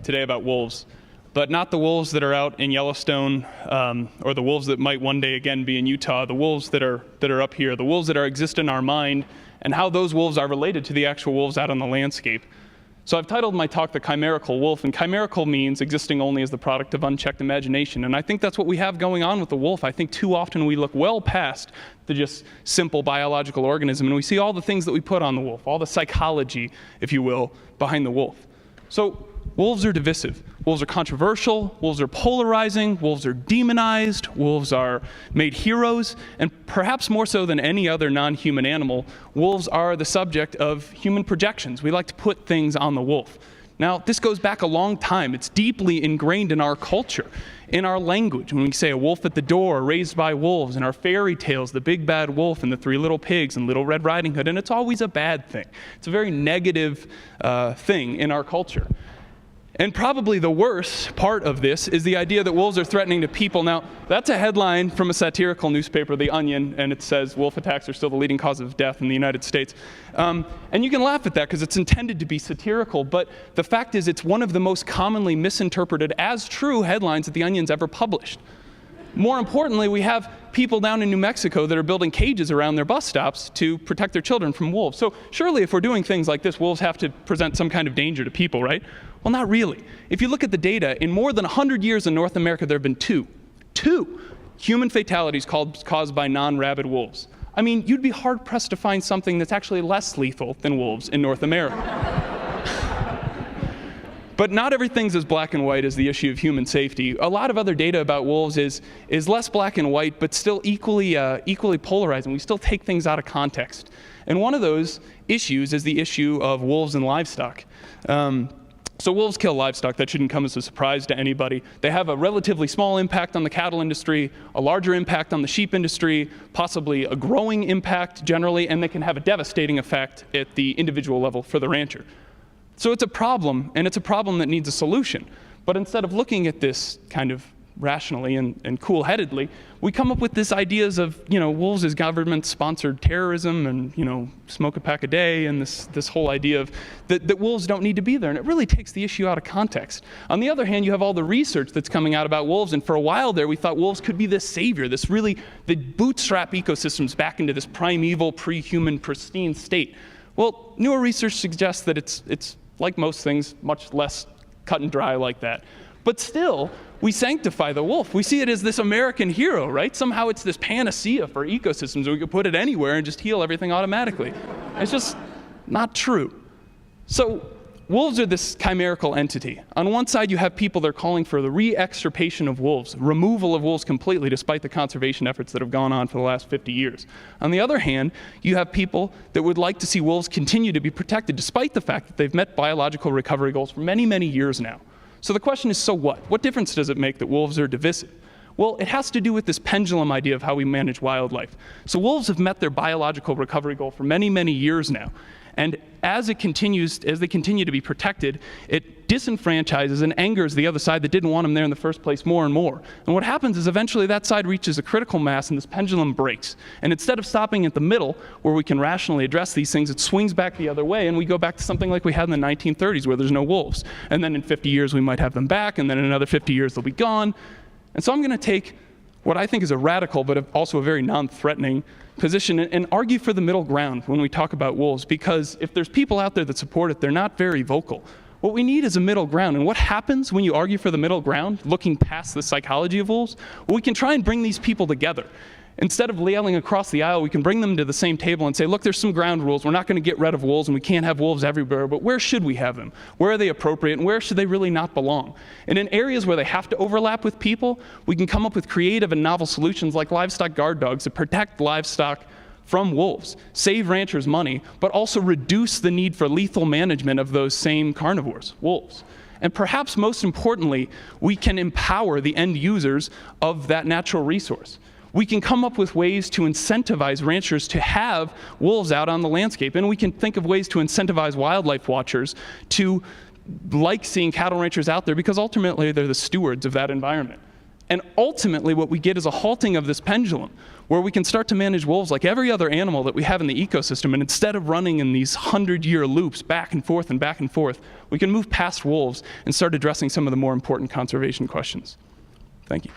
today about wolves, but not the wolves that are out in Yellowstone or the wolves that might one day again be in Utah, the wolves that are up here, the wolves that exist in our mind, and how those wolves are related to the actual wolves out on the landscape. So I've titled my talk The Chimerical Wolf, and chimerical means existing only as the product of unchecked imagination. And I think that's what we have going on with the wolf. I think too often we look well past the just simple biological organism, and we see all the things that we put on the wolf, all the psychology, if you will, behind the wolf. So wolves are divisive. Wolves are controversial. Wolves are polarizing. Wolves are demonized. Wolves are made heroes. And perhaps more so than any other non-human animal, wolves are the subject of human projections. We like to put things on the wolf. Now, this goes back a long time. It's deeply ingrained in our culture, in our language. When we say a wolf at the door, raised by wolves, in our fairy tales, the big bad wolf and the three little pigs and Little Red Riding Hood, and it's always a bad thing. It's a very negative thing in our culture. And probably the worst part of this is the idea that wolves are threatening to people. Now, that's a headline from a satirical newspaper, The Onion, and it says, wolf attacks are still the leading cause of death in the United States. And you can laugh at that because it's intended to be satirical, but the fact is it's one of the most commonly misinterpreted as true headlines that The Onion's ever published. More importantly, we have people down in New Mexico that are building cages around their bus stops to protect their children from wolves. So surely if we're doing things like this, wolves have to present some kind of danger to people, right? Well, not really. If you look at the data, in more than 100 years in North America, there have been two human fatalities caused by non-rabid wolves. I mean, you'd be hard-pressed to find something that's actually less lethal than wolves in North America. But not everything's as black and white as the issue of human safety. A lot of other data about wolves is less black and white, but still equally polarizing. We still take things out of context. And one of those issues is the issue of wolves and livestock. So wolves kill livestock. That shouldn't come as a surprise to anybody. They have a relatively small impact on the cattle industry, a larger impact on the sheep industry, possibly a growing impact generally, and they can have a devastating effect at the individual level for the rancher. So it's a problem, and it's a problem that needs a solution. But instead of looking at this kind of rationally and cool-headedly, we come up with this ideas of, wolves as government-sponsored terrorism and, smoke a pack a day, and this whole idea of that wolves don't need to be there. And it really takes the issue out of context. On the other hand, you have all the research that's coming out about wolves, and for a while there, we thought wolves could be this savior, that bootstrap ecosystems back into this primeval, pre-human, pristine state. Well, newer research suggests that it's like most things, much less cut and dry like that. But still, we sanctify the wolf. We see it as this American hero, right? Somehow it's this panacea for ecosystems. We could put it anywhere and just heal everything automatically. It's just not true. So wolves are this chimerical entity. On one side, you have people that are calling for the re-extirpation of wolves, removal of wolves completely, despite the conservation efforts that have gone on for the last 50 years. On the other hand, you have people that would like to see wolves continue to be protected, despite the fact that they've met biological recovery goals for many, many years now. So the question is, so what? What difference does it make that wolves are divisive? Well, it has to do with this pendulum idea of how we manage wildlife. So wolves have met their biological recovery goal for many, many years now. And as they continue to be protected, it disenfranchises and angers the other side that didn't want them there in the first place more and more. And what happens is eventually that side reaches a critical mass and this pendulum breaks. And instead of stopping at the middle, where we can rationally address these things, it swings back the other way, and we go back to something like we had in the 1930s, where there's no wolves. And then in 50 years we might have them back, and then in another 50 years they'll be gone. And so I'm going to take what I think is a radical, but also a very non-threatening position and argue for the middle ground when we talk about wolves, because if there's people out there that support it, they're not very vocal. What we need is a middle ground. And what happens when you argue for the middle ground, looking past the psychology of wolves? Well, we can try and bring these people together. Instead of yelling across the aisle, we can bring them to the same table and say, look, there's some ground rules. We're not going to get rid of wolves, and we can't have wolves everywhere, but where should we have them? Where are they appropriate, and where should they really not belong? And in areas where they have to overlap with people, we can come up with creative and novel solutions like livestock guard dogs to protect livestock from wolves, save ranchers money, but also reduce the need for lethal management of those same carnivores, wolves. And perhaps most importantly, we can empower the end users of that natural resource. We can come up with ways to incentivize ranchers to have wolves out on the landscape. And we can think of ways to incentivize wildlife watchers to like seeing cattle ranchers out there, because ultimately they're the stewards of that environment. And ultimately what we get is a halting of this pendulum. where we can start to manage wolves like every other animal that we have in the ecosystem, and instead of running in these 100-year loops back and forth and back and forth, we can move past wolves and start addressing some of the more important conservation questions. Thank you.